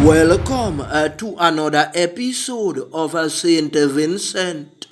Welcome to another episode of Saint Vincent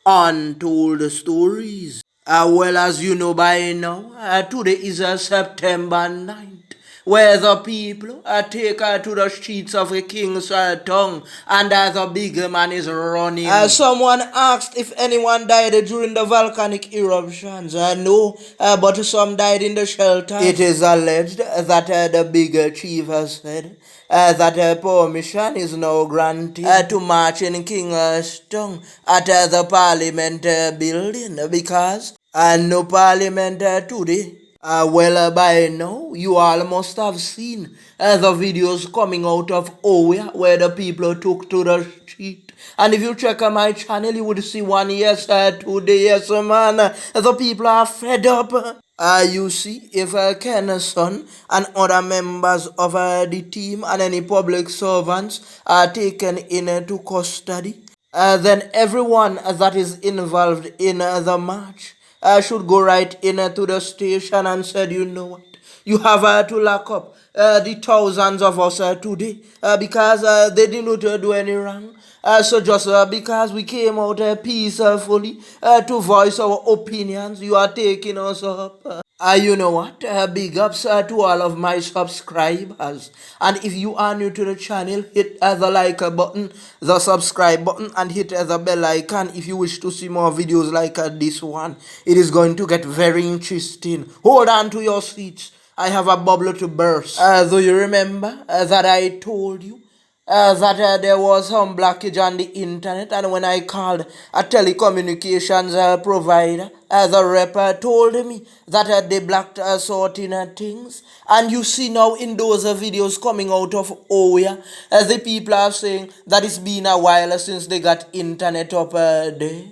Untold Stories. As you know by now, today is September 9th, where the people take to the streets of a king's town, and the big man is running. Someone asked if anyone died during the volcanic eruptions. No, but some died in the shelter. It is alleged that the big chief has said that permission is now granted to march in King's Town at the Parliament building because no Parliament today. By now, you all must have seen the videos coming out of Oya where the people took to the street. And if you check on my channel, you would see one today, yes, man. The people are fed up. You see, if Kenneson and other members of the team and any public servants are taken into custody, then everyone that is involved in the march should go right into the station and said, you know what, you have to lock up the thousands of us today because they did not do any wrong. So just because we came out peacefully to voice our opinions, you are taking us up. You know what? Big ups to all of my subscribers. And if you are new to the channel, hit the like button, the subscribe button, and hit the bell icon if you wish to see more videos like this one. It is going to get very interesting. Hold on to your seats. I have a bubble to burst. Do you remember that I told you that there was some blockage on the internet, and when I called a telecommunications provider, the rep told me that they blocked certain things. And you see now in those videos coming out of Oya, the people are saying that it's been a while since they got internet up there.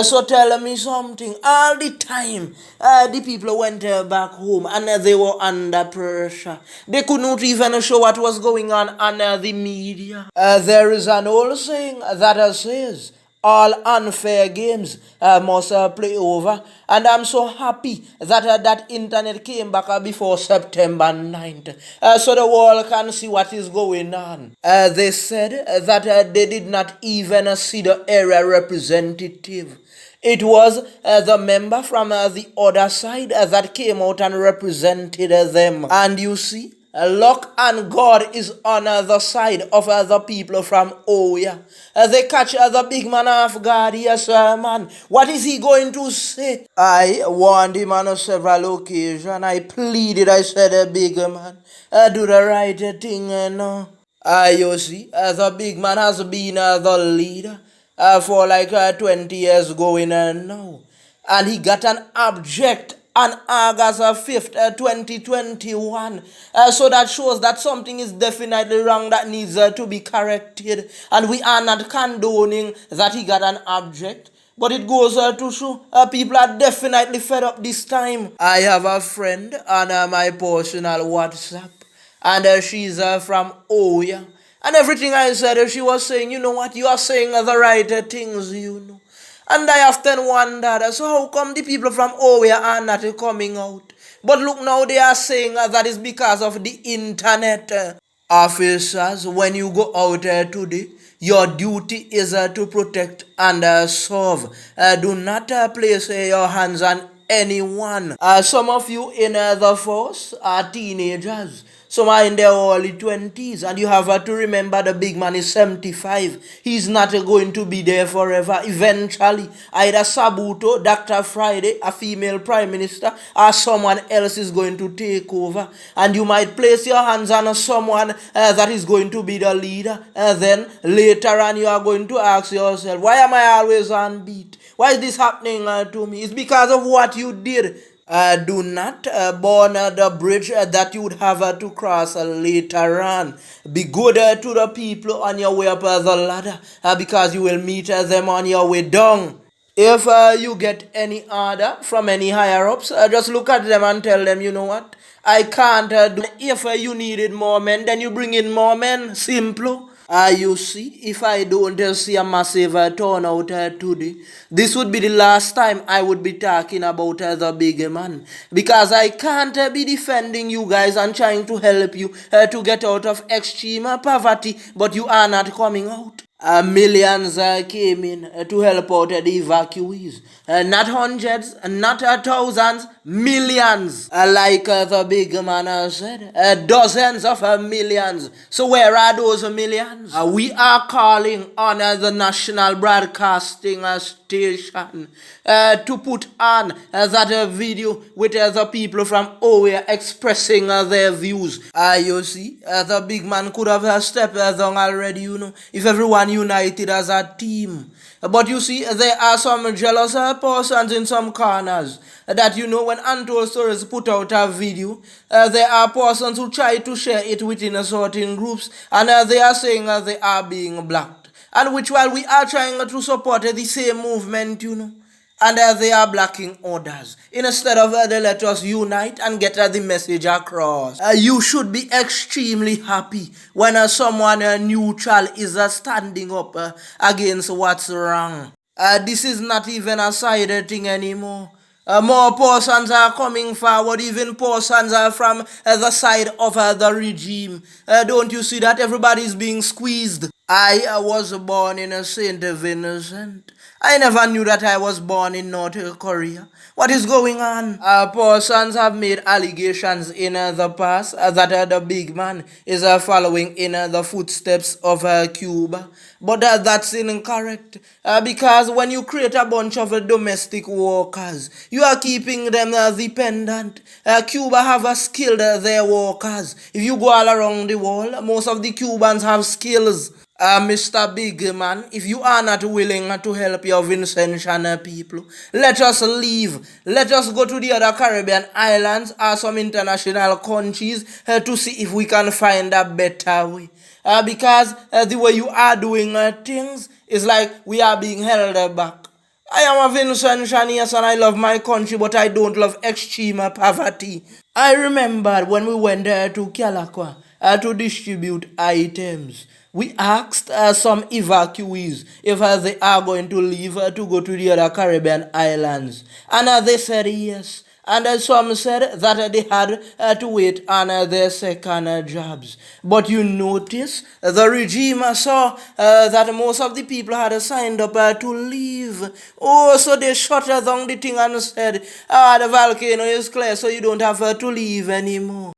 So tell me something. All the time, the people went back home and they were under pressure. They could not even show what was going on the media. There is an old saying that says, all unfair games must play over. And I'm so happy that that internet came back before September 9th. So the world can see what is going on. They said that they did not even see the area representative. It was the member from the other side that came out and represented them. And you see, luck and God is on the side of the people from Oya. They catch the big man off guard. Yes, man. What is he going to say? I warned him on several occasions. I pleaded. I said, big man, do the right thing. No. You see, the big man has been the leader for like 20 years going now. And he got an object on August 5th, 2021. So that shows that something is definitely wrong that needs to be corrected. And we are not condoning that he got an object. But it goes to show people are definitely fed up this time. I have a friend on my personal WhatsApp. And she's from Oya. And everything I said, she was saying, you know what, you are saying the right things, you know. And I often wondered, so how come the people from Oya are not coming out? But look now, they are saying that is because of the internet. Officers, when you go out today, your duty is to protect and serve. Do not place your hands on anyone. Some of you in the force are teenagers. Some are in their early 20s, and you have to remember the big man is 75. He's not going to be there forever. Eventually, either Sabuto, Dr. Friday, a female prime minister, or someone else is going to take over. And you might place your hands on someone that is going to be the leader. Then later on, you are going to ask yourself, why am I always on beat? Why is this happening to me? It's because of what you did. Do not burn the bridge that you would have to cross later on. Be good to the people on your way up the ladder because you will meet them on your way down. If you get any order from any higher ups, just look at them and tell them, you know what, I can't do. If you needed more men, then you bring in more men. Simple. You see, if I don't see a massive turnout today, this would be the last time I would be talking about the big man. Because I can't be defending you guys and trying to help you to get out of extreme poverty, but you are not coming out. Millions came in to help out the evacuees. Not hundreds, not thousands, millions. Like the big man said, dozens of millions. So where are those millions? We are calling on the national broadcasting station to put on that video with the people from Owe expressing their views. You see, the big man could have stepped down already, if everyone united as a team. But you see, there are some jealous persons in some corners that when Untold Stories put out a video, there are persons who try to share it within a certain groups, and they are saying they are being blocked. And which while we are trying to support the same movement, and they are blocking others. Instead of they let us unite and get the message across. You should be extremely happy when someone neutral is standing up against what's wrong. This is not even a side thing anymore. More persons are coming forward, even persons are from the side of the regime. Don't you see that everybody is being squeezed? I was born in St. Vincent. I never knew that I was born in North Korea. What is going on? Persons have made allegations in the past that the big man is following in the footsteps of Cuba. But that's incorrect. Because when you create a bunch of domestic workers, you are keeping them dependent. Cuba have skilled their workers. If you go all around the world, most of the Cubans have skills. Mr. Big Man, if you are not willing to help your Vincentian people, let us leave. Let us go to the other Caribbean islands or some international countries to see if we can find a better way. Because the way you are doing things is like we are being held back. I am a Vincentian, yes, and I love my country, but I don't love extreme poverty. I remember when we went to Calacua to distribute items. We asked some evacuees if they are going to leave to go to the other Caribbean islands. And they said yes. And some said that they had to wait on their second jobs. But you notice the regime saw that most of the people had signed up to leave. Oh, so they shut down the thing and said, the volcano is clear, so you don't have to leave anymore.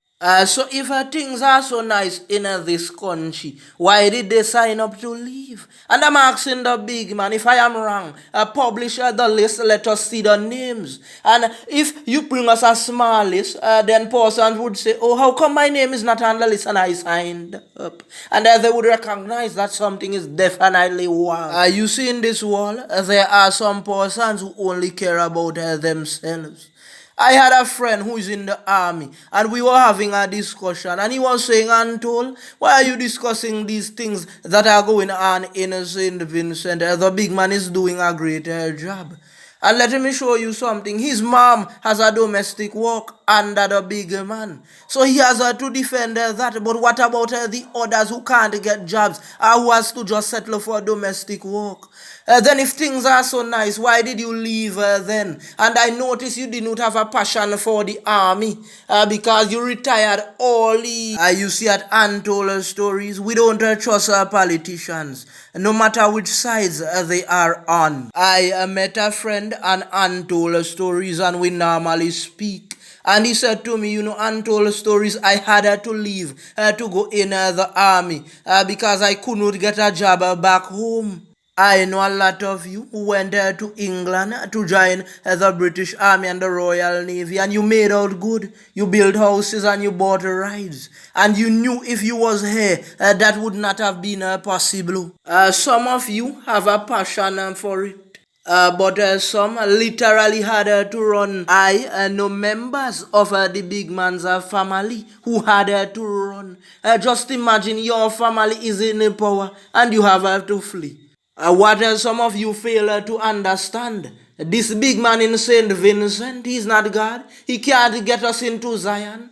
So if things are so nice in this country, why did they sign up to leave? And I'm asking the big man, if I am wrong, publish the list, let us see the names. And if you bring us a small list, then persons would say, oh, how come my name is not on the list and I signed up? And they would recognize that something is definitely wrong. You see, in this world, there are some persons who only care about themselves. I had a friend who is in the army, and we were having a discussion, and he was saying, Untold, why are you discussing these things that are going on in St. Vincent? The big man is doing a great job. And let me show you something. His mom has a domestic work under the big man. So he has to defend that. But what about the others who can't get jobs or who has to just settle for domestic work? Then if things are so nice, why did you leave then? And I noticed you did not have a passion for the army because you retired early. You see at Untold Stories, we don't trust politicians, no matter which sides they are on. I met a friend on Untold Stories and we normally speak. And he said to me, Untold Stories, I had to leave to go in the army because I could not get a job back home. I know a lot of you who went to England to join the British Army and the Royal Navy, and you made out good. You built houses and you bought rides. And you knew if you was here, that would not have been possible. Some of you have a passion for it. But some literally had to run. I know members of the big man's family who had to run. Just imagine your family is in power and you have to flee. What some of you fail to understand, this big man in St. Vincent, he's not God. He can't get us into Zion.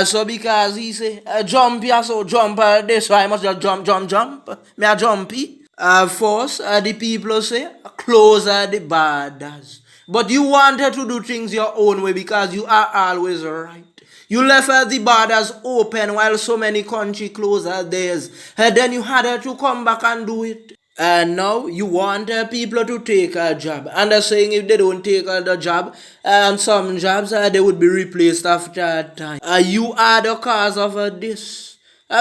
So because he say, jump here, so jump this, so I must just jump, jump, jump. Me a jumpy. First, the people say, close the borders. But you wanted to do things your own way because you are always right. You left the borders open while so many countries closed theirs. Then you had to come back and do it. And now you want people to take a job. And they're saying if they don't take the job, and some jobs, they would be replaced after a time. You are the cause of this.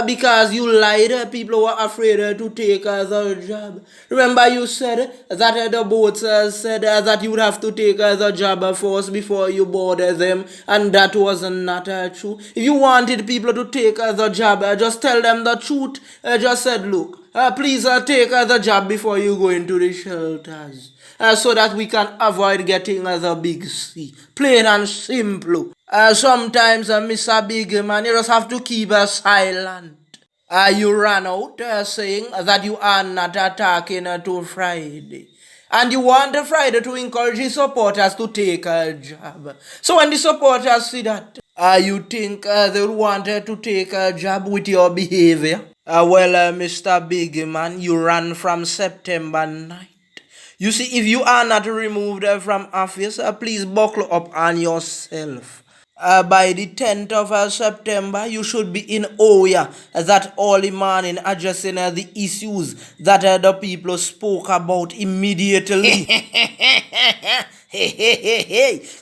Because you lied, people were afraid to take the job. Remember you said that the boats said that you would have to take the job first before you boarded them, and that was not true. If you wanted people to take the job, just tell them the truth. Just said, look, please take the job before you go into the shelters. So that we can avoid getting the big C. Plain and simple. Sometimes, Mr. Big Man, you just have to keep silent. You ran out saying that you are not attacking to Friday. And you want Friday to encourage his supporters to take a job. So when the supporters see that, you think they want to take a job with your behavior? Mr. Big Man, you ran from September 9th. You see, if you are not removed from office, please buckle up on yourself. By the 10th of September, you should be in Oya that early morning addressing the issues that the people spoke about immediately.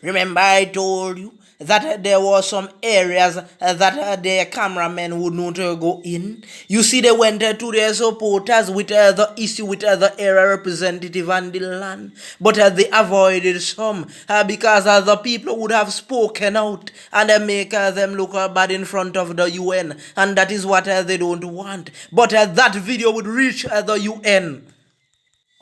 Remember I told you that there were some areas that the cameramen would not go in. You see, they went to their supporters with the issue with the area representative and the land, but they avoided some because the people would have spoken out and make them look bad in front of the UN, and that is what they don't want. But that video would reach the UN.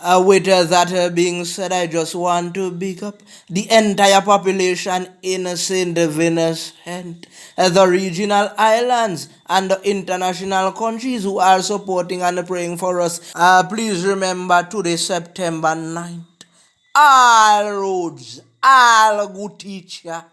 With that being said, I just want to big up the entire population in St. Vincent, the regional islands, and the international countries who are supporting and praying for us. Please remember today, September 9th. All roads, all good teacher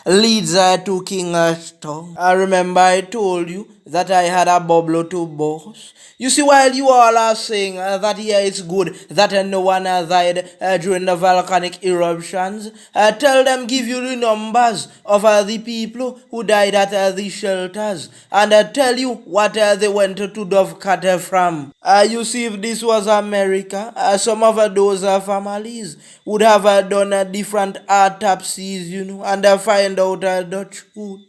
leads to Kingstown. I remember I told you that I had a bubble to burst. You see, while you all are saying that yeah, it's good that no one died during the volcanic eruptions, tell them give you the numbers of the people who died at the shelters, and tell you what they went to Dovecat from. You see, if this was America, some of those families would have done different autopsies, and find out the truth.